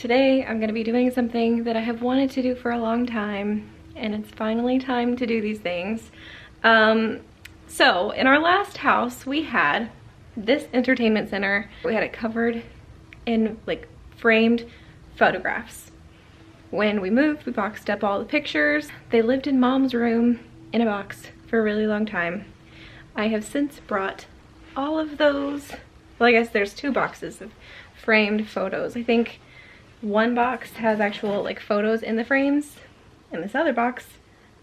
Today I'm going to be doing something that I have wanted to do for a long time, and it's finally time to do these things. So in our last house we had this entertainment center. We had it covered in like framed photographs. When we moved, we boxed up all the pictures. They lived in Mom's room in a box for a really long time. I have since brought all of those, well, I guess there's 2 boxes of framed photos. I think one box has actual like photos in the frames, and this other box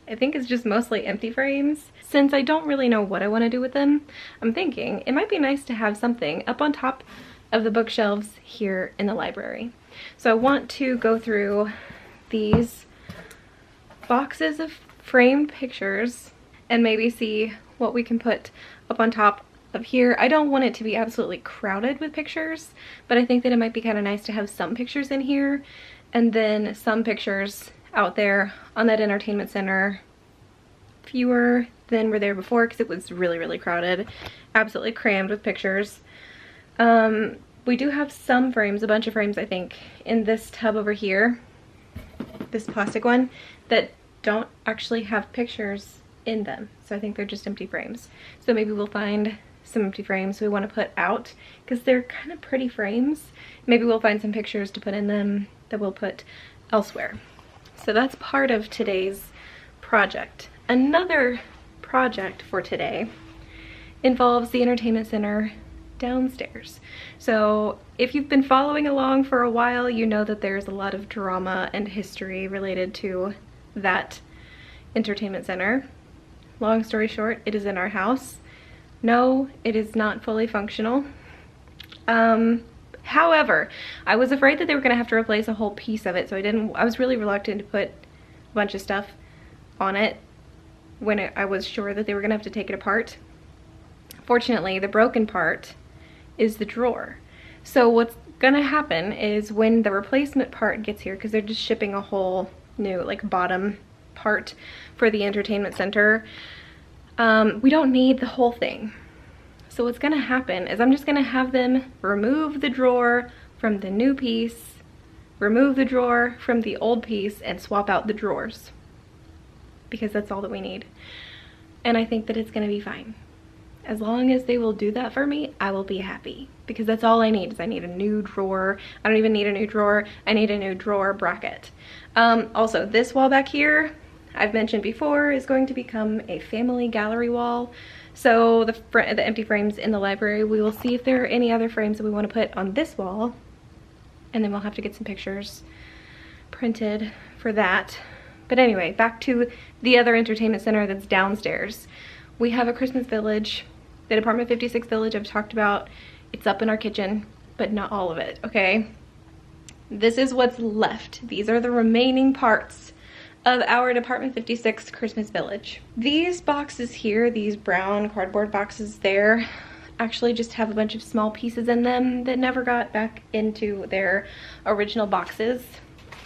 I think is just mostly empty frames. Since I don't really know what I want to do with them, I'm thinking it might be nice to have something up on top of the bookshelves here in the library. So I want to go through these boxes of framed pictures and maybe see what we can put up on top of here. I don't want it to be absolutely crowded with pictures, but I think that it might be kind of nice to have some pictures in here and then some pictures out there on that entertainment center. Fewer than were there before because it was really crowded, absolutely crammed with pictures. We do have some frames, a bunch of frames I think, in this tub over here, this plastic one, that don't actually have pictures in them. So I think they're just empty frames. So maybe we'll find some empty frames we want to put out because they're kind of pretty frames. Maybe we'll find some pictures to put in them that we'll put elsewhere. So that's part of today's project. Another project for today involves the entertainment center downstairs. So if you've been following along for a while, you know that there's a lot of drama and history related to that entertainment center. Long story short, it is in our house. No, it is not fully functional. However, I was afraid that they were gonna have to replace a whole piece of it, so I was really reluctant to put a bunch of stuff on it when I was sure that they were gonna have to take it apart. Fortunately, the broken part is the drawer. So what's gonna happen is when the replacement part gets here, because they're just shipping a whole new like bottom part for the entertainment center, we don't need the whole thing. So what's gonna happen is I'm just gonna have them remove the drawer from the new piece, remove the drawer from the old piece, and swap out the drawers, because that's all that we need. And I think that it's gonna be fine. As long as they will do that for me, I will be happy, because that's all I need. Is I need a new drawer. I don't even need a new drawer, I need a new drawer bracket. Also, this wall back here, I've mentioned before, is going to become a family gallery wall. So the empty frames in the library, we will see if there are any other frames that we want to put on this wall, and then we'll have to get some pictures printed for that. But anyway, back to the other entertainment center that's downstairs. We have a Christmas village, the Apartment 56 village I've talked about. It's up in our kitchen, but not all of it, okay? This is what's left. These are the remaining parts of our Department 56 Christmas village. These boxes here, these brown cardboard boxes there, actually just have a bunch of small pieces in them that never got back into their original boxes.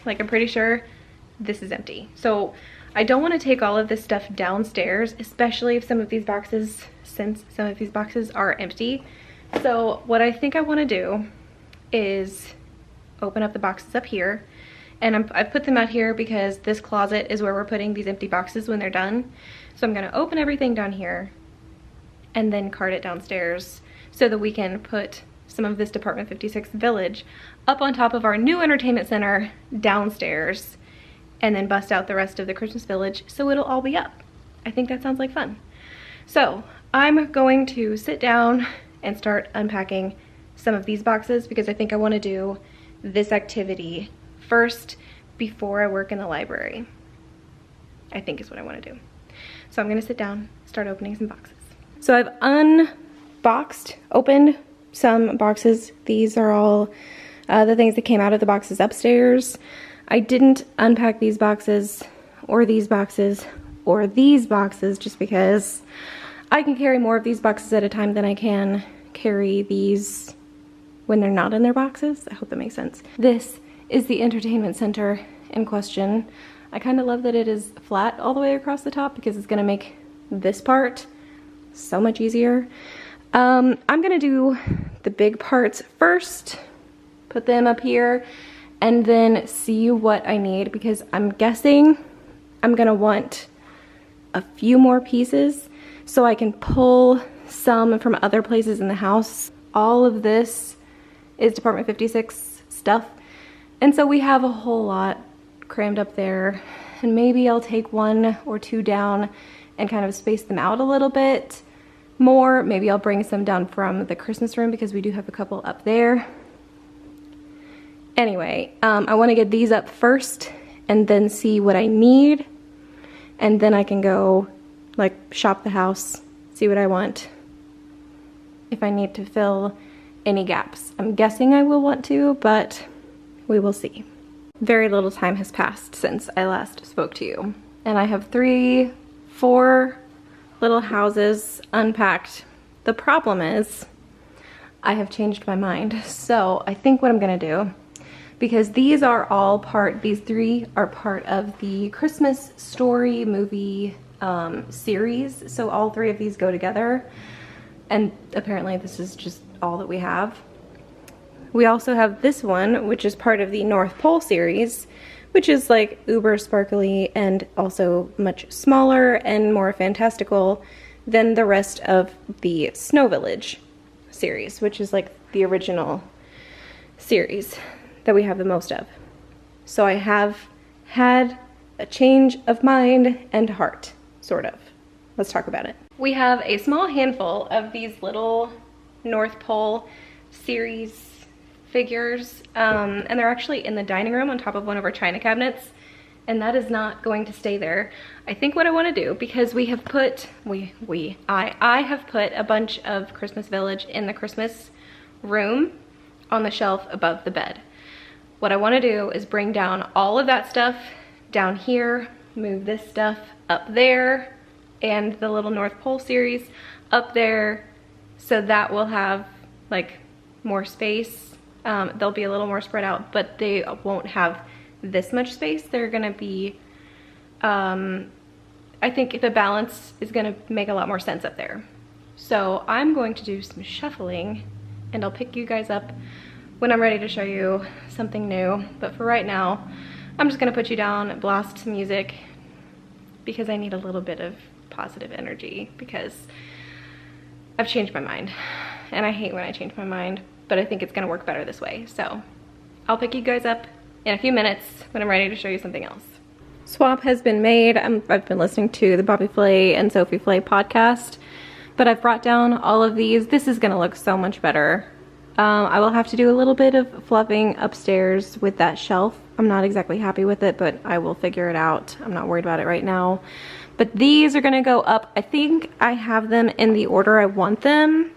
Like, I'm pretty sure this is empty. So I don't want to take all of this stuff downstairs, especially if some of these boxes, since some of these boxes are empty. So what I think I want to do is open up the boxes up here. And I've put them out here because this closet is where we're putting these empty boxes when they're done. So I'm gonna open everything down here and then cart it downstairs so that we can put some of this Department 56 village up on top of our new entertainment center downstairs, and then bust out the rest of the Christmas village so it'll all be up. I think that sounds like fun. So I'm going to sit down and start unpacking some of these boxes because I think I want to do this activity first before I work in the library. I think is what I want to do. So I'm gonna sit down, start opening some boxes. So I've opened some boxes. These are all the things that came out of the boxes upstairs. I didn't unpack these boxes or these boxes or these boxes just because I can carry more of these boxes at a time than I can carry these when they're not in their boxes. I hope that makes sense. This is the entertainment center in question. I kind of love that it is flat all the way across the top because it's gonna make this part so much easier. I'm gonna do the big parts first, put them up here, and then see what I need, because I'm guessing I'm gonna want a few more pieces so I can pull some from other places in the house. All of this is Department 56 stuff, and so we have a whole lot crammed up there, and maybe I'll take 1 or 2 down and kind of space them out a little bit more. Maybe I'll bring some down from the Christmas room because we do have a couple up there. Anyway, I want to get these up first and then see what I need, and then I can go like shop the house, see what I want, if I need to fill any gaps. I'm guessing I will want to, but we will see. Very little time has passed since I last spoke to you, and I have 4 little houses unpacked. The problem is I have changed my mind. So I think what I'm gonna do, because these 3 are part of the Christmas Story movie series. So all 3 of these go together, and apparently this is just all that we have. We also have this one, which is part of the North Pole series, which is like uber sparkly and also much smaller and more fantastical than the rest of the Snow Village series, which is like the original series that we have the most of. So I have had a change of mind and heart, sort of. Let's talk about it. We have a small handful of these little North Pole series figures, and they're actually in the dining room on top of one of our china cabinets, and that is not going to stay there. I think what I want to do, because we have put, I have put a bunch of Christmas Village in the Christmas room on the shelf above the bed. What I want to do is bring down all of that stuff down here, move this stuff up there, and the little North Pole series up there, so that will have like more space. They'll be a little more spread out, but they won't have this much space. They're gonna be, I think the balance is gonna make a lot more sense up there. So I'm going to do some shuffling, and I'll pick you guys up when I'm ready to show you something new. But for right now, I'm just gonna put you down, blast some music, because I need a little bit of positive energy, because I've changed my mind, and I hate when I change my mind, but I think it's gonna work better this way. So I'll pick you guys up in a few minutes when I'm ready to show you something else. Swap has been made. I've been listening to the Bobby Flay and Sophie Flay podcast, but I've brought down all of these. This is gonna look so much better. I will have to do a little bit of fluffing upstairs with that shelf. I'm not exactly happy with it, but I will figure it out. I'm not worried about it right now. But these are gonna go up. I think I have them in the order I want them.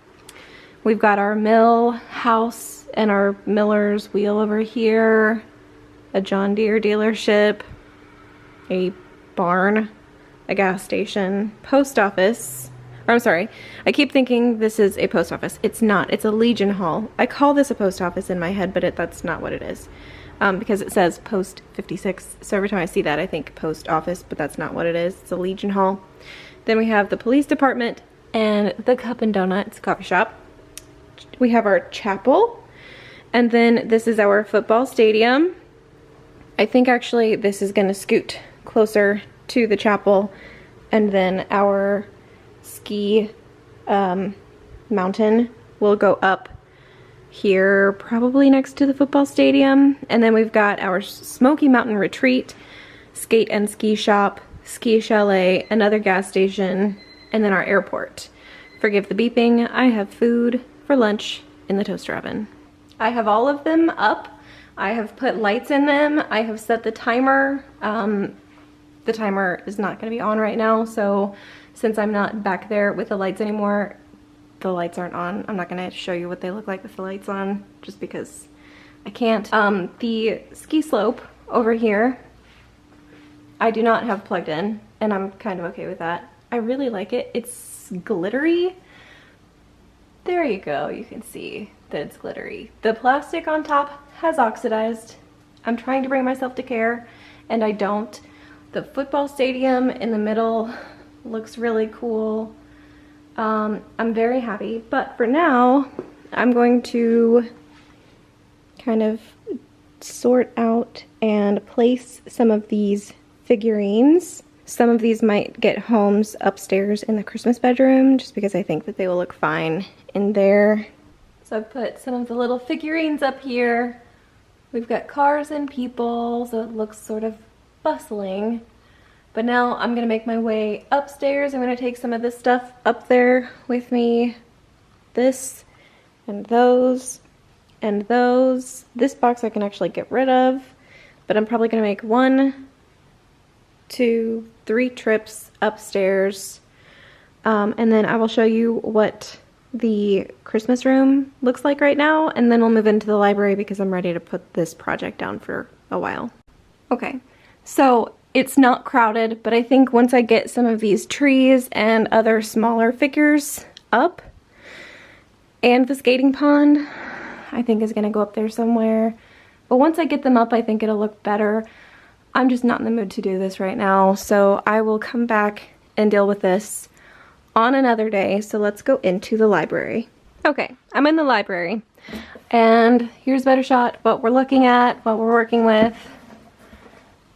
We've got our mill house and our miller's wheel over here, a John Deere dealership, a barn, a gas station, post office. Or I'm sorry, I keep thinking this is a post office. It's not, it's a Legion Hall. I call this a post office in my head, but that's not what it is. Because it says post 56. So every time I see that, I think post office, but that's not what it is. It's a Legion Hall. Then we have the police department and the Cup and Donuts coffee shop. We have our chapel, and then this is our football stadium. I think actually this is gonna scoot closer to the chapel, and then our ski mountain will go up here, probably next to the football stadium. And then we've got our Smoky Mountain Retreat, skate and ski shop, ski chalet, another gas station, and then our airport. Forgive the beeping, I have food for lunch in the toaster oven. I have all of them up. I have put lights in them. I have set the timer. The timer is not gonna be on right now, so since I'm not back there with the lights anymore, the lights aren't on. I'm not gonna show you what they look like with the lights on, just because I can't. The ski slope over here, I do not have plugged in, and I'm kind of okay with that. I really like it. It's glittery. There you go, you can see that it's glittery. The plastic on top has oxidized. I'm trying to bring myself to care, and I don't. The football stadium in the middle looks really cool. I'm very happy, but for now, I'm going to kind of sort out and place some of these figurines. Some of these might get homes upstairs in the Christmas bedroom just because I think that they will look fine in there. So I've put some of the little figurines up here. We've got cars and people, so it looks sort of bustling. But now I'm gonna make my way upstairs. I'm gonna take some of this stuff up there with me. This and those and those. This box I can actually get rid of, but I'm probably gonna make 1, 2, 3 trips upstairs. And then I will show you what the Christmas room looks like right now, and then we'll move into the library because I'm ready to put this project down for a while. Okay, so it's not crowded, but I think once I get some of these trees and other smaller figures up, and the skating pond, I think is gonna go up there somewhere. But once I get them up, I think it'll look better. I'm just not in the mood to do this right now, so I will come back and deal with this on another day. So let's go into the library. Okay, I'm in the library, and here's a better shot what we're looking at, what we're working with.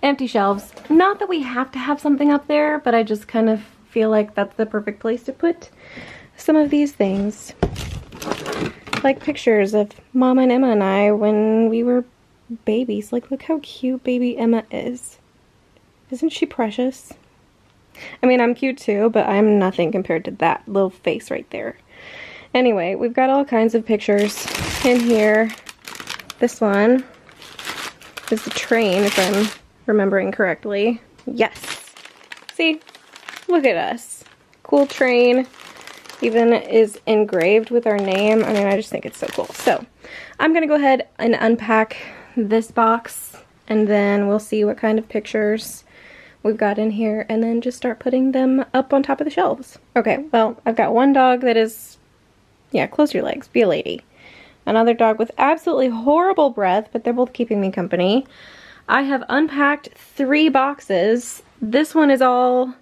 Empty shelves. Not that we have to have something up there, but I just kind of feel like that's the perfect place to put some of these things. Like pictures of Mama and Emma and I when we were babies. Like, look how cute baby Emma is. Isn't she precious? I mean, I'm cute too, but I'm nothing compared to that little face right there. Anyway, we've got all kinds of pictures in here. This one is the train, if I'm remembering correctly. Yes. See? Look at us. Cool train. Even is engraved with our name. I mean, I just think it's so cool. So, I'm going to go ahead and unpack this box, and then we'll see what kind of pictures we've got in here, and then just start putting them up on top of the shelves. Okay, well, I've got one dog that is, yeah, close your legs, be a lady. Another dog with absolutely horrible breath, but they're both keeping me company. I have unpacked 3 boxes. This one is all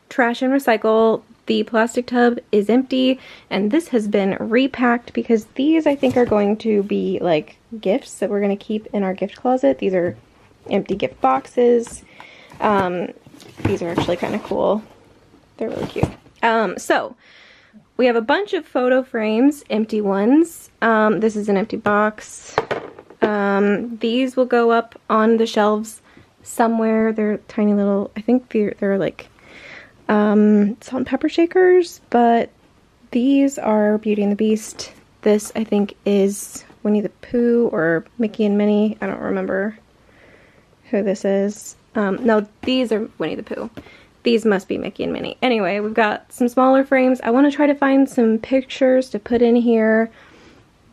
trash and recycle. The plastic tub is empty, and this has been repacked because these I think are going to be like gifts that we're going to keep in our gift closet. These are empty gift boxes. These are actually kind of cool. They're really cute. So we have a bunch of photo frames, empty ones. This is an empty box. These will go up on the shelves somewhere. They're tiny little, I think they're like salt and pepper shakers, but these are Beauty and the Beast. This I think is Winnie the Pooh or Mickey and Minnie. I don't remember who this is. No, these are Winnie the Pooh. These must be Mickey and Minnie. Anyway, we've got some smaller frames. I want to try to find some pictures to put in here.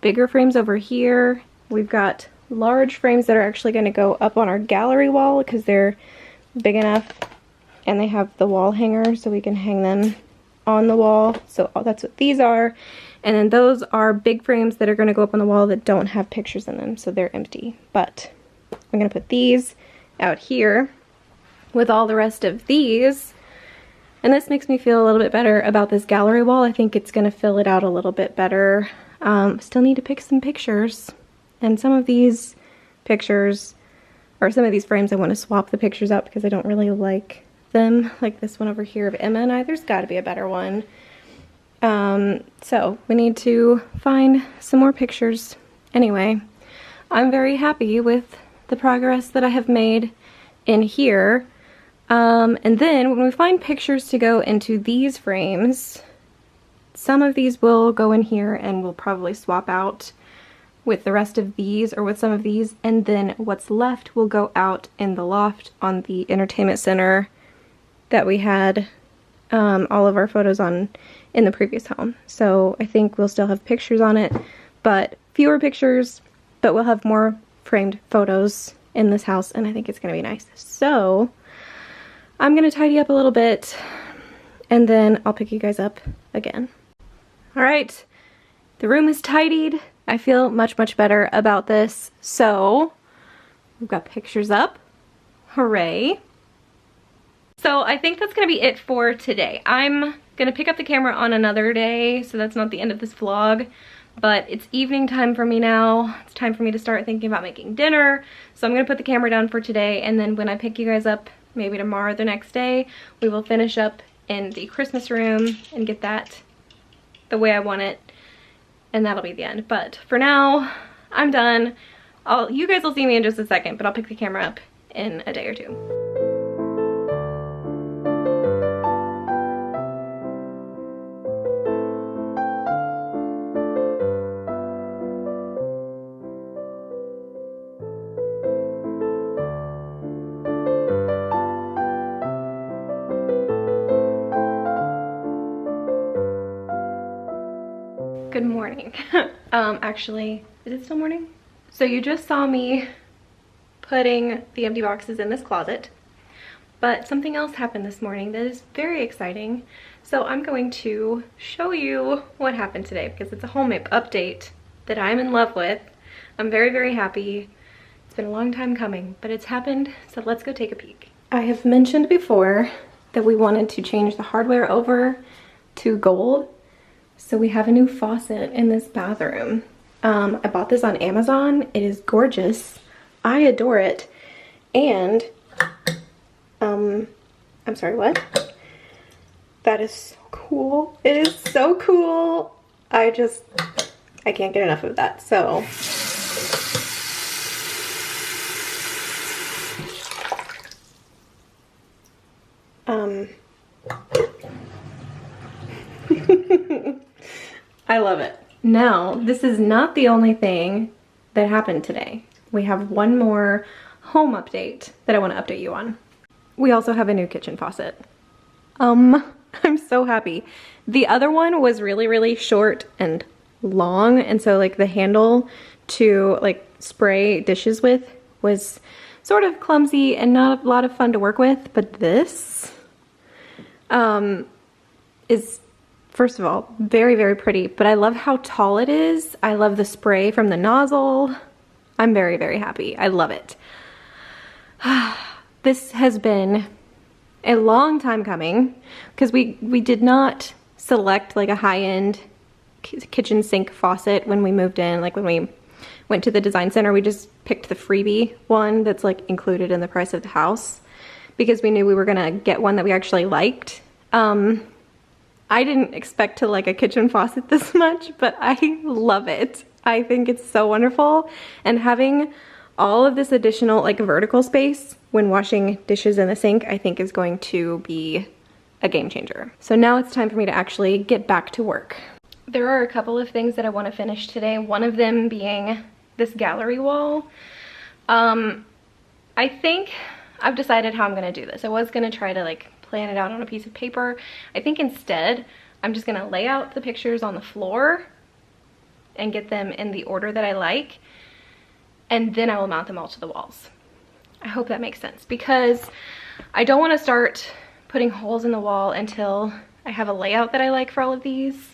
Bigger frames over here. We've got large frames that are actually going to go up on our gallery wall because they're big enough, and they have the wall hanger so we can hang them on the wall. So that's what these are. And then those are big frames that are going to go up on the wall that don't have pictures in them, so they're empty. But I'm going to put these out here with all the rest of these, and this makes me feel a little bit better about this gallery wall. I think it's going to fill it out a little bit better. Still need to pick some pictures, and some of these pictures, or some of these frames, I want to swap the pictures out because I don't really like them. Like this one over here of Emma and I, there's got to be a better one. So we need to find some more pictures. Anyway, I'm very happy with the progress that I have made in here. And then when we find pictures to go into these frames, some of these will go in here and we'll probably swap out with the rest of these or with some of these, and then what's left will go out in the loft on the entertainment center that we had all of our photos on in the previous home. So I think we'll still have pictures on it, but fewer pictures, but we'll have more framed photos in this house, and I think it's gonna be nice. So I'm gonna tidy up a little bit, and then I'll pick you guys up again. All right, the room is tidied. I feel much, much better about this. So we've got pictures up. Hooray. So I think that's gonna be it for today. I'm gonna pick up the camera on another day, so that's not the end of this vlog, but it's evening time for me now. It's time for me to start thinking about making dinner. So I'm gonna put the camera down for today, and then when I pick you guys up, maybe tomorrow or the next day, we will finish up in the Christmas room and get that the way I want it, and that'll be the end. But for now, I'm done. You guys will see me in just a second, but I'll pick the camera up in a day or two. Good morning. Actually, is it still morning? So you just saw me putting the empty boxes in this closet, but something else happened this morning that is very exciting. So I'm going to show you what happened today because it's a home update that I'm in love with. I'm very, very happy. It's been a long time coming, but it's happened. So let's go take a peek. I have mentioned before that we wanted to change the hardware over to gold. So we have a new faucet in this bathroom. I bought this on Amazon. It is gorgeous. I adore it. And, I'm sorry, what? That is so cool. It is so cool. I can't get enough of that. So, I love it. Now, this is not the only thing that happened today. We have one more home update that I want to update you on. We also have a new kitchen faucet. I'm so happy. The other one was really, really short and long, and so like the handle to like spray dishes with was sort of clumsy and not a lot of fun to work with, but this is, first of all, very, very pretty, but I love how tall it is. I love the spray from the nozzle. I'm very, very happy. I love it. This has been a long time coming because we did not select like a high-end kitchen sink faucet when we moved in. Like when we went to the design center, we just picked the freebie one that's like included in the price of the house because we knew we were gonna get one that we actually liked. I didn't expect to like a kitchen faucet this much, but I love it. I think it's so wonderful. And having all of this additional like vertical space when washing dishes in the sink, I think is going to be a game changer. So now it's time for me to actually get back to work. There are a couple of things that I want to finish today. One of them being this gallery wall. I think I've decided how I'm gonna do this. I was gonna try to like plan it out on a piece of paper. I think instead I'm just gonna lay out the pictures on the floor and get them in the order that I like, and then I will mount them all to the walls. I hope that makes sense because I don't want to start putting holes in the wall until I have a layout that I like for all of these,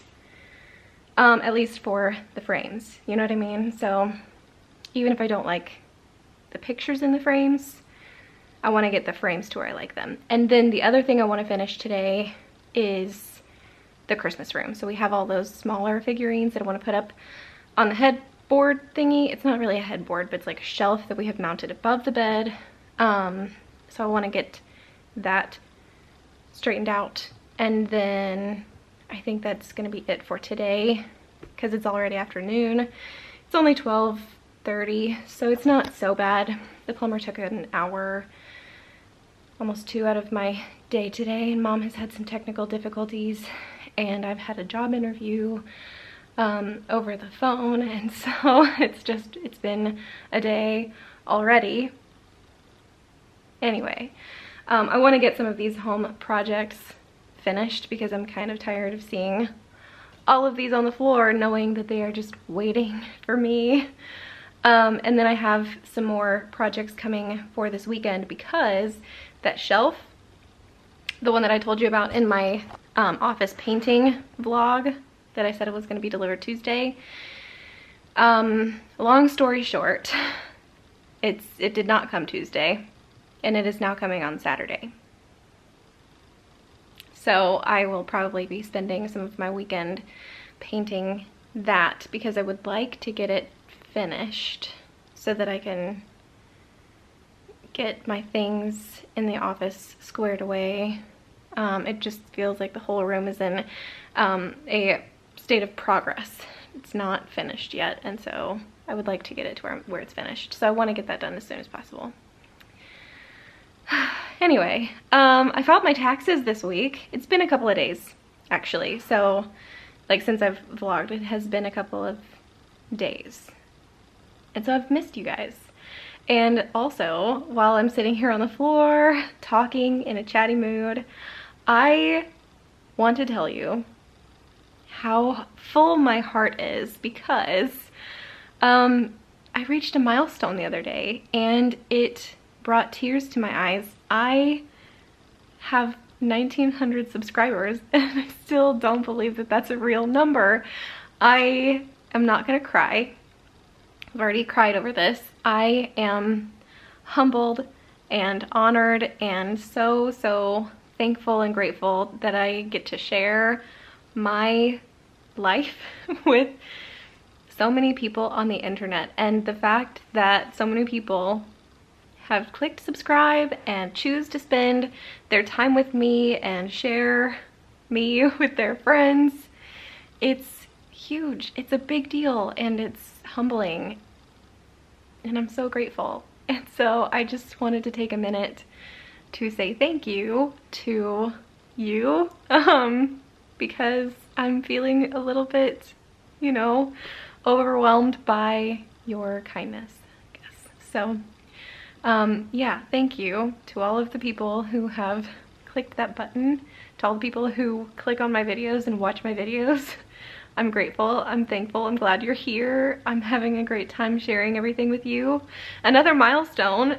at least for the frames, you know what I mean? So even if I don't like the pictures in the frames, I want to get the frames to where I like them. And then the other thing I want to finish today is the Christmas room. So we have all those smaller figurines that I want to put up on the headboard thingy. It's not really a headboard, but it's like a shelf that we have mounted above the bed. So I want to get that straightened out. And then I think that's going to be it for today because it's already afternoon. It's only 12:30, so it's not so bad. The plumber took an hour, almost 2 out of my day today, and Mom has had some technical difficulties, and I've had a job interview over the phone, and so it's been a day already. Anyway, I want to get some of these home projects finished because I'm kind of tired of seeing all of these on the floor, knowing that they are just waiting for me. And then I have some more projects coming for this weekend because that shelf, the one that I told you about in my office painting vlog that I said it was going to be delivered Tuesday, long story short, it did not come Tuesday, and it is now coming on Saturday. So I will probably be spending some of my weekend painting that because I would like to get it finished so that I can get my things in the office squared away. It just feels like the whole room is in a state of progress. It's not finished yet, and so I would like to get it to where it's finished. So I want to get that done as soon as possible. Anyway, I filed my taxes this week. It's been a couple of days, actually. So, like, since I've vlogged, it has been a couple of days. And so I've missed you guys. And also, while I'm sitting here on the floor, talking in a chatty mood, I want to tell you how full my heart is because I reached a milestone the other day and it brought tears to my eyes. I have 1,900 subscribers and I still don't believe that that's a real number. I am not gonna cry. I've already cried over this. I am humbled and honored and so thankful and grateful that I get to share my life with so many people on the internet, and the fact that so many people have clicked subscribe and choose to spend their time with me and share me with their friends. It's huge. It's a big deal and it's humbling. And I'm so grateful. And so I just wanted to take a minute to say thank you to you because I'm feeling a little bit, you know, overwhelmed by your kindness, I guess. So yeah, thank you to all of the people who have clicked that button, to all the people who click on my videos and watch my videos. I'm grateful, I'm thankful, I'm glad you're here. I'm having a great time sharing everything with you. Another milestone,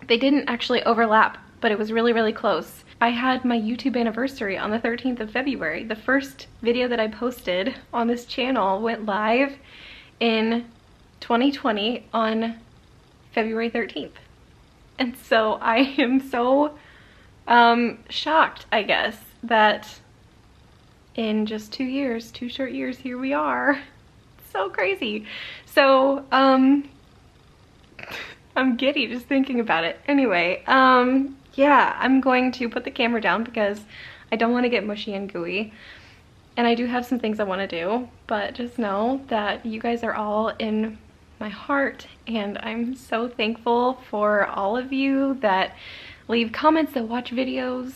they didn't actually overlap, but it was really close. I had my YouTube anniversary on the 13th of February. The first video that I posted on this channel went live in 2020 on February 13th. And so I am so shocked, I guess, that in just 2 years, 2 short years, here we are. It's so crazy. So I'm giddy just thinking about it. Anyway, yeah, I'm going to put the camera down because I don't want to get mushy and gooey. And I do have some things I want to do, but just know that you guys are all in my heart, and I'm so thankful for all of you that leave comments, that watch videos,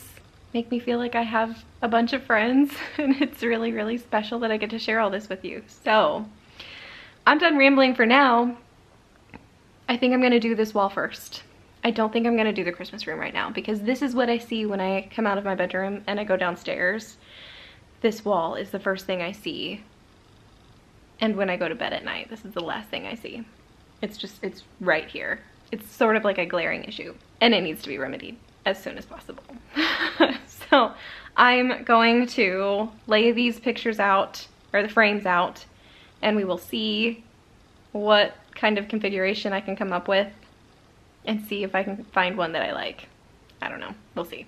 make me feel like I have a bunch of friends, and it's really special that I get to share all this with you. So I'm done rambling for now. I think I'm gonna do this wall first. I don't think I'm gonna do the Christmas room right now because this is what I see when I come out of my bedroom and I go downstairs. This wall is the first thing I see. And when I go to bed at night, this is the last thing I see. It's right here. It's sort of like a glaring issue and it needs to be remedied as soon as possible. So I'm going to lay these pictures out, or the frames out, and we will see what kind of configuration I can come up with and see if I can find one that I like. I don't know, we'll see.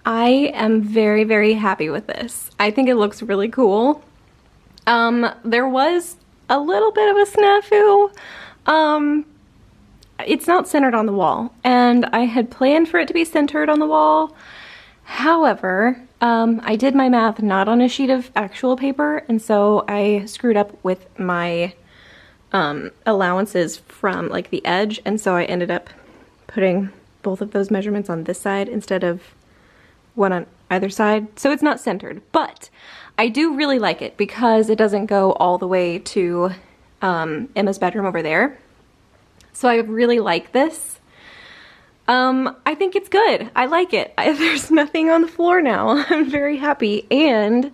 I am very happy with this. I think it looks really cool. There was a little bit of a snafu. It's not centered on the wall, and I had planned for it to be centered on the wall. However, I did my math not on a sheet of actual paper, and so I screwed up with my allowances from like the edge, and so I ended up putting both of those measurements on this side instead of one on either side. So it's not centered, but I do really like it because it doesn't go all the way to Emma's bedroom over there. So I really like this. I think it's good. I like it. There's nothing on the floor now. I'm very happy. And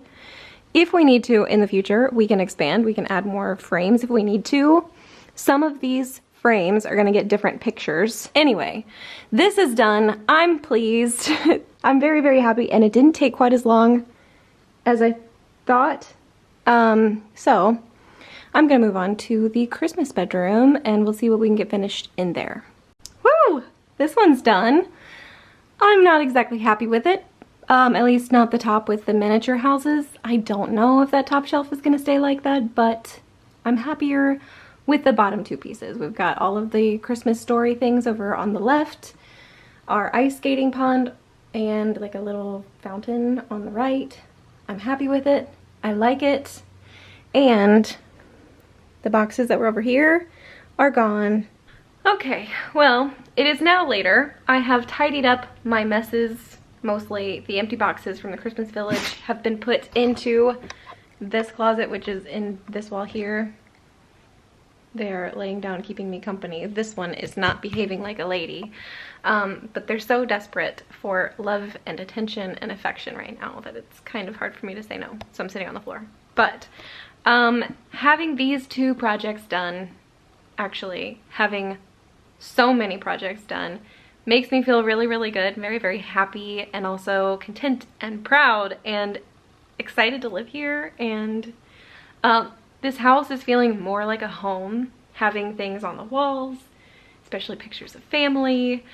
if we need to in the future, we can expand. We can add more frames if we need to. Some of these frames are gonna get different pictures. Anyway, this is done. I'm pleased. I'm very happy, and it didn't take quite as long as I thought. So I'm gonna move on to the Christmas bedroom and we'll see what we can get finished in there. Woo! This one's done. I'm not exactly happy with it. At least not the top with the miniature houses. I don't know if that top shelf is gonna stay like that, but I'm happier with the bottom two pieces. We've got all of the Christmas story things over on the left, our ice skating pond, and like a little fountain on the right. I'm happy with it. I like it. And the boxes that were over here are gone. Okay, well, it is now later. I have tidied up my messes. Mostly the empty boxes from the Christmas Village have been put into this closet, which is in this wall here. They're laying down, keeping me company. This one is not behaving like a lady. But they're so desperate for love and attention and affection right now that it's kind of hard for me to say no. So I'm sitting on the floor. But having these two projects done, actually having so many projects done, makes me feel really, really good, very, very happy, and also content and proud and excited to live here. And this house is feeling more like a home, having things on the walls, especially pictures of family.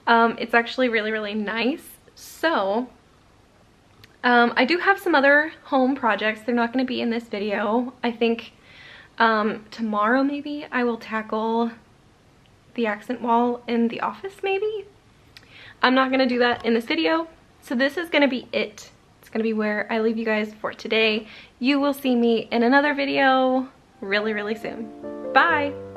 It's actually really, really nice. So I do have some other home projects. They're not going to be in this video. I think tomorrow maybe I will tackle the accent wall in the office maybe. I'm not going to do that in this video. So this is going to be it. It's going to be where I leave you guys for today. You will see me in another video really, really soon. Bye!